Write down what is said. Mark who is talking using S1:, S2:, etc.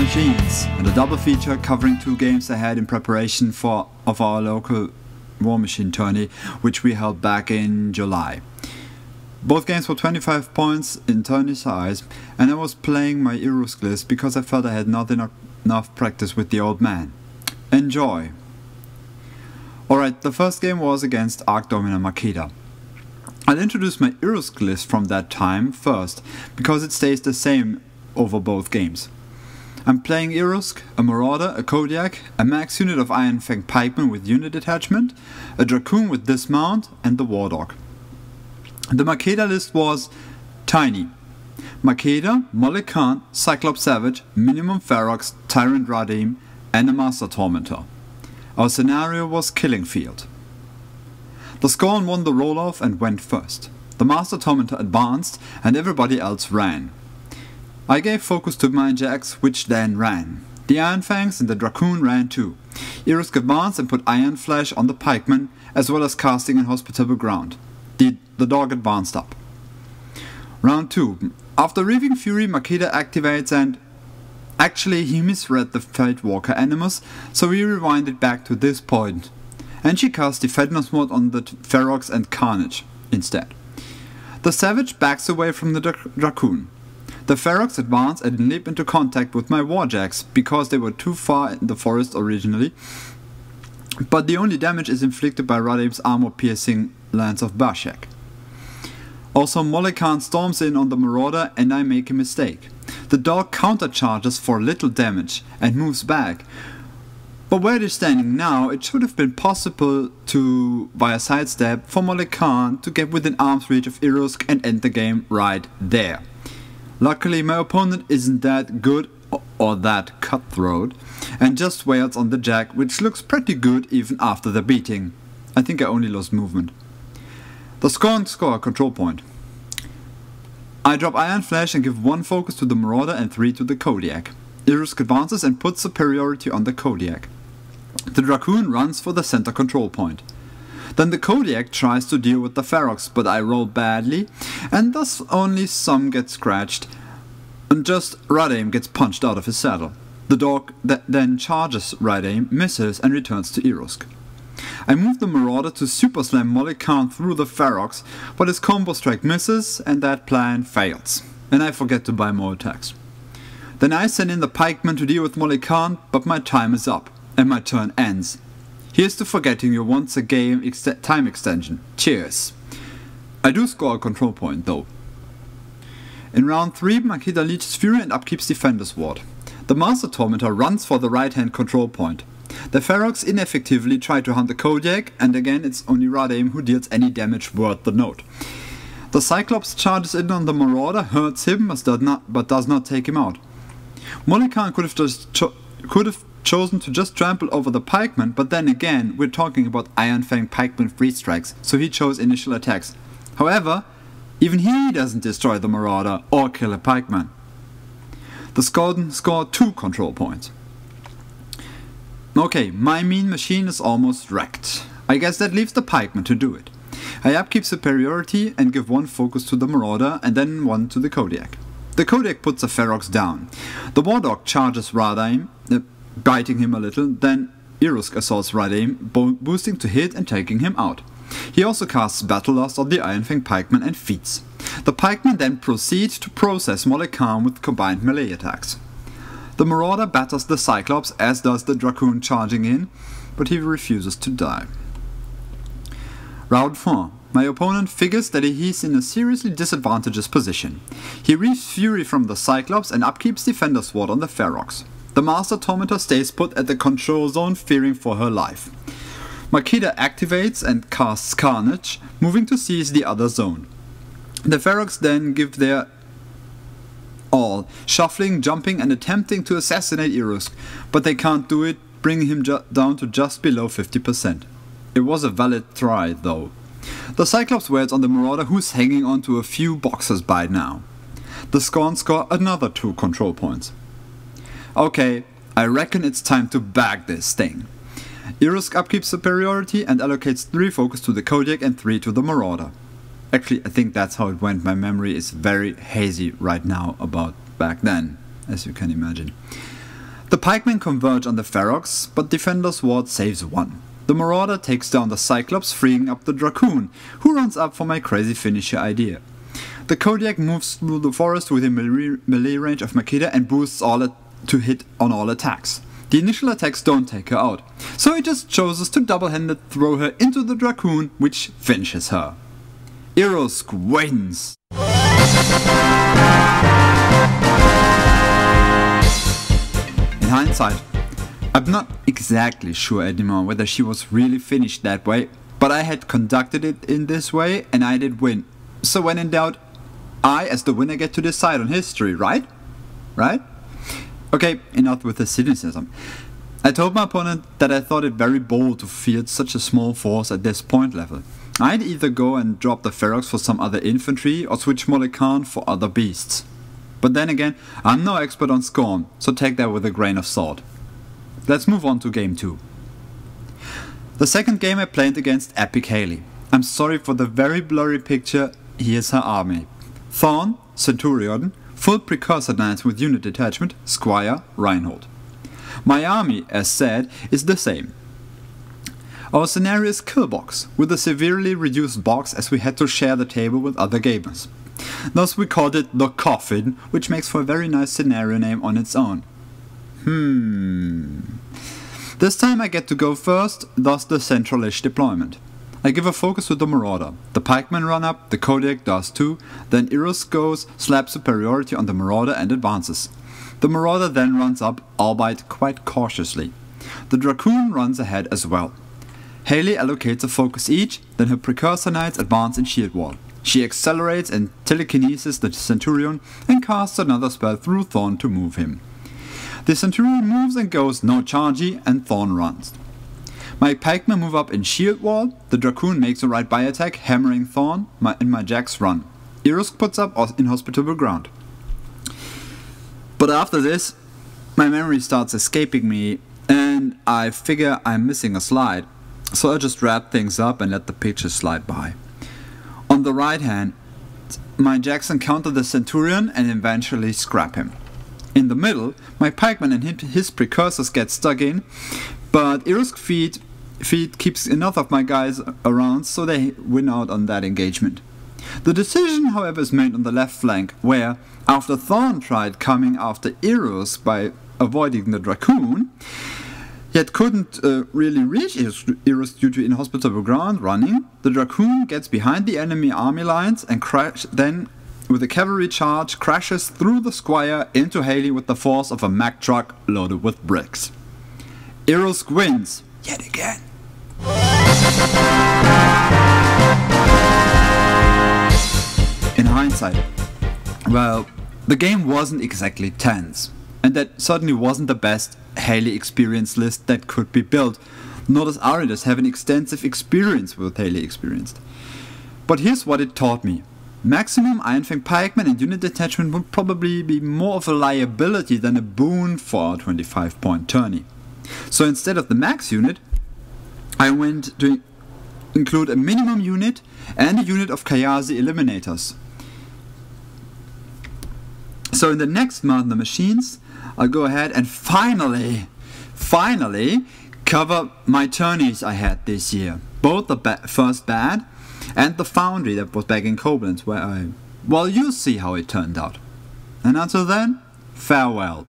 S1: Warmachines, and a double feature covering 2 games I had in preparation of our local Warmachine tourney, which we held back in July. Both games were 25 points in tourney size, and I was playing my Irusk list because I felt I had not enough practice with the old man. Enjoy! Alright, the first game was against Arc Domina Makeda. I'll introduce my Irusk list from that time first, because it stays the same over both games. I'm playing Irusk, a Marauder, a Kodiak, a max unit of Iron Fang Pikeman with unit attachment, a Dracoon with dismount, and the Wardog. The Makeda list was tiny. Makeda, Molly-Khan, Cyclops Savage, Minimum Ferox, Tyrant Radim, and a Master Tormentor. Our scenario was Killing Field. The Scorn won the roll-off and went first. The Master Tormentor advanced and everybody else ran. I gave focus to my Jax, which then ran. The Iron Fangs and the Dracoon ran too. Irusk advanced and put Iron Flash on the Pikeman, as well as casting Inhospitable Ground. The dog advanced up. Round 2. After Reaving Fury, Makeda activates and... Actually, he misread the Fate Walker Animus, so we rewinded back to this point. And she cast Defender's Mod on the Ferox and Carnage instead. The Savage backs away from the Dracoon. The Ferox advance and leap into contact with my Warjacks, because they were too far in the forest originally, but the only damage is inflicted by Radim's armor-piercing Lance of Bashak. Also, Molly-Khan storms in on the Marauder and I make a mistake. The dog countercharges for little damage and moves back, but where it is standing now, it should have been possible to, via sidestep, for Molly-Khan to get within arm's reach of Irusk and end the game right there. Luckily, my opponent isn't that good or that cutthroat, and just wails on the Jack, which looks pretty good even after the beating. I think I only lost movement. The Scorn score a control point. I drop Iron Flash and give 1 focus to the Marauder and 3 to the Kodiak. Irusk advances and puts superiority on the Kodiak. The Dracoon runs for the center control point. Then the Kodiak tries to deal with the Ferox, but I roll badly, and thus only some get scratched, and just Radim gets punched out of his saddle. The dog then charges Radim, misses, and returns to Irusk. I move the Marauder to Super Slam Molly-Khan through the Ferox, but his combo strike misses, and that plan fails, and I forget to buy more attacks. Then I send in the Pikeman to deal with Molly-Khan, but my time is up, and my turn ends. Here's to forgetting your once a game time extension. Cheers. I do score a control point though. In round 3, Makeda leeches Fury and upkeeps Defender's Ward. The Master Tormentor runs for the right hand control point. The Ferox ineffectively try to hunt the Kodiak, and again it's only Radim who deals any damage worth the note. The Cyclops charges in on the Marauder, hurts him but does not take him out. Molly-Khan could have chosen to just trample over the Pikeman, but then again we're talking about Iron Fang Pikeman free strikes, so he chose initial attacks. However, even he doesn't destroy the Marauder or kill a Pikeman. The Scorn score 2 control points. Okay, my mean machine is almost wrecked. I guess that leaves the Pikeman to do it. I upkeep superiority and give 1 focus to the Marauder and then 1 to the Kodiak. The Kodiak puts the Ferox down. The Wardog charges Radim, biting him a little, then Irusk assaults Radim, boosting to hit and taking him out. He also casts Battle Lust on the Iron Fang Pikeman and feats. The Pikeman then proceeds to process Molly-Khan with combined melee attacks. The Marauder batters the Cyclops, as does the Dracoon charging in, but he refuses to die. Round 4. My opponent figures that he's in a seriously disadvantageous position. He reaves Fury from the Cyclops and upkeeps Defender's Ward on the Ferox. The Master Tormentor stays put at the control zone, fearing for her life. Makeda activates and casts Carnage, moving to seize the other zone. The Ferox then give their all, shuffling, jumping and attempting to assassinate Irusk, but they can't do it, bringing him down to just below 50%. It was a valid try though. The Cyclops waits on the Marauder, who's hanging on to a few boxes by now. The Scorn score another 2 control points. Okay, I reckon it's time to bag this thing. Irusk upkeeps superiority and allocates 3 focus to the Kodiak and 3 to the Marauder. Actually, I think that's how it went. My memory is very hazy right now about back then, as you can imagine. The pikemen converge on the Ferox, but Defender's Ward saves one. The Marauder takes down the Cyclops, freeing up the Dracoon, who runs up for my crazy finisher idea. The Kodiak moves through the forest within melee range of Makeda and boosts to hit on all attacks. The initial attacks don't take her out, so he just chooses to double-handed throw her into the Dracoon, which finishes her. Irusk wins! In hindsight, I'm not exactly sure anymore whether she was really finished that way, but I had conducted it in this way and I did win. So when in doubt, I as the winner get to decide on history, right? Right? Okay, enough with the cynicism. I told my opponent that I thought it very bold to field such a small force at this point level. I'd either go and drop the Ferox for some other infantry or switch Molokan for other beasts. But then again, I'm no expert on Scorn, so take that with a grain of salt. Let's move on to game 2. The second game I played against Epic Haley. I'm sorry for the very blurry picture, here's her army. Thorn, Centurion, full Precursor Knights with unit detachment, Squire, Reinhold. My army, as said, is the same. Our scenario is Killbox, with a severely reduced box as we had to share the table with other gamers. Thus we called it the Coffin, which makes for a very nice scenario name on its own. This time I get to go first, thus the centralish deployment. I give a focus to the Marauder. The pikemen run up, the Kodiak does too, then Irusk goes, slaps superiority on the Marauder and advances. The Marauder then runs up, albeit quite cautiously. The Dracoon runs ahead as well. Haley allocates a focus each, then her Precursor Knights advance in shield wall. She accelerates and telekinesis the Centurion and casts another spell through Thorn to move him. The Centurion moves and goes no chargey and Thorn runs. My pikemen move up in shield wall, the Dracoon makes a right by attack, hammering Thorn, and my jacks run. Irusk puts up inhospitable ground. But after this, my memory starts escaping me and I figure I'm missing a slide, so I just wrap things up and let the pictures slide by. On the right hand, my jacks encounter the Centurion and eventually scrap him. In the middle, my pikeman and his precursors get stuck in, but Irusk feet keeps enough of my guys around so they win out on that engagement. The decision, however, is made on the left flank, where, after Thorn tried coming after Irusk by avoiding the Dracoon, yet couldn't really reach Irusk due to inhospitable ground running, the Dracoon gets behind the enemy army lines and then, with a cavalry charge, crashes through the Squire into Haley with the force of a Mack truck loaded with bricks. Irusk wins, yet again. In hindsight, well, the game wasn't exactly tense, and that certainly wasn't the best Haley experience list that could be built, nor does Aridas have an extensive experience with Haley experienced. But here's what it taught me. Maximum Ironfang pikemen and unit detachment would probably be more of a liability than a boon for our 25-point tourney. So instead of the max unit, I went to include a minimum unit and a unit of Kayazi eliminators. So in the next Marth the Machines, I'll go ahead and finally cover my tourneys I had this year. Both the first bad and the Foundry that was back in Koblenz, where well, you'll see how it turned out. And until then, farewell.